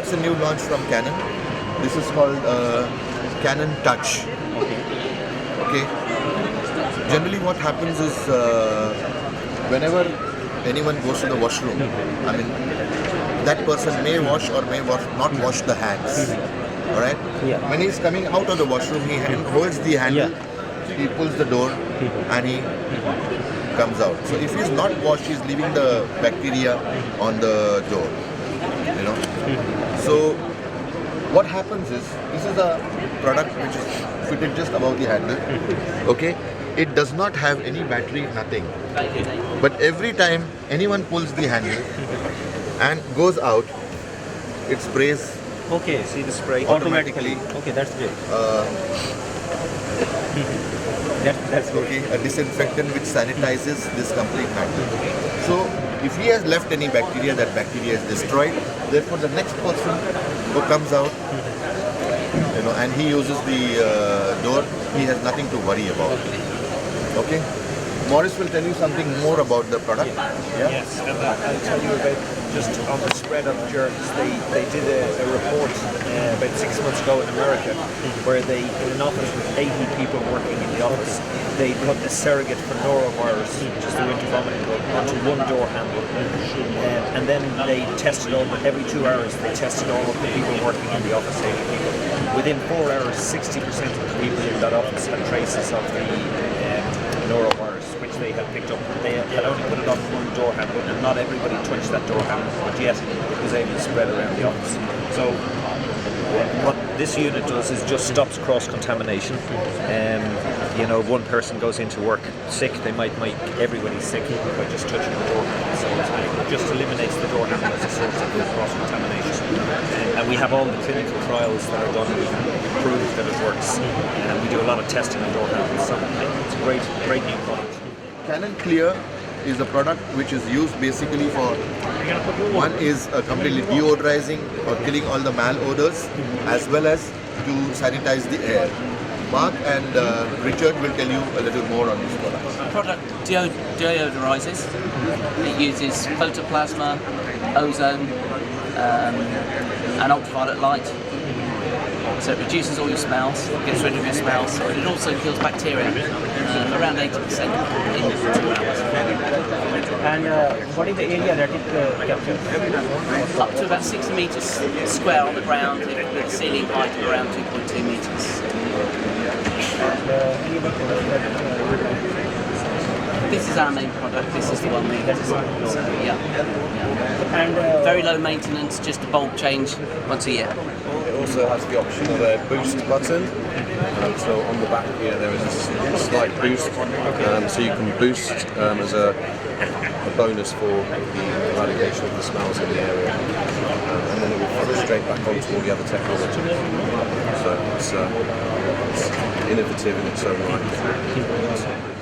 it's a new launch from Canon. This is called Canon Touch. Okay. Generally, what happens is whenever anyone goes to the washroom, I mean, that person may wash or may not wash the hands. All right. Yeah. When he's coming out of the washroom, he holds the handle. Yeah. He pulls the door and he comes out. So if he's not washed, he's leaving the bacteria on the door. You know. So what happens is, this is a product which is fitted just above the handle. Okay. It does not have any battery, nothing. But every time anyone pulls the handle and goes out, it sprays. Okay, see the spray automatically. Okay, that's great. That's good. Okay, a disinfectant which sanitizes this complete handle. So if he has left any bacteria, that bacteria is destroyed. Therefore, the next person who comes out, and he uses the door, he has nothing to worry about. Okay. Morris will tell you something more about the product. Yeah? Yes, and I'll tell you about just on the spread of germs. They did a report about 6 months ago in America where they, in an office with 80 people working in the office, they put a surrogate for norovirus, which is the winter vomiting bug, onto one door handle. And then they tested every 2 hours, they tested all of the people working in the office, 80 people. Within 4 hours, 60% of the people in that office had traces of the norovirus, which they had picked up. They had only put it on one door handle, and not everybody touched that door handle, but yet it was able to spread around the office. So what this unit does is just stops cross-contamination. One person goes into work sick, they might make everybody sick by just touching the door handle. So it just eliminates the door handle as a source of cross-contamination. And we have all the clinical trials that are done to prove that it works. And we do a lot of testing on door handles. So it's a great new product. Canon Clear is a product which is used basically for, one is completely deodorizing or killing all the malodors, as well as to sanitize the air. Mark and Richard will tell you a little more on this product. The product deodorizes. It uses photoplasma, ozone, and ultraviolet light. So it reduces all your smells, gets rid of your smells, but it also kills bacteria, around 80% in 2 hours. And what is the area that it captures? Up to about 60 metres square on the ground, with a ceiling height of around 2.2 metres. This is our main product. This is the one we use. Yeah. And very low maintenance, just a bulb change once a year. It also has the option of a boost button. So on the back here there is a slight boost, so you can boost as a bonus for the eradication of the smells in the area, and then it will flow straight back onto all the other technology. So it's innovative in its own right.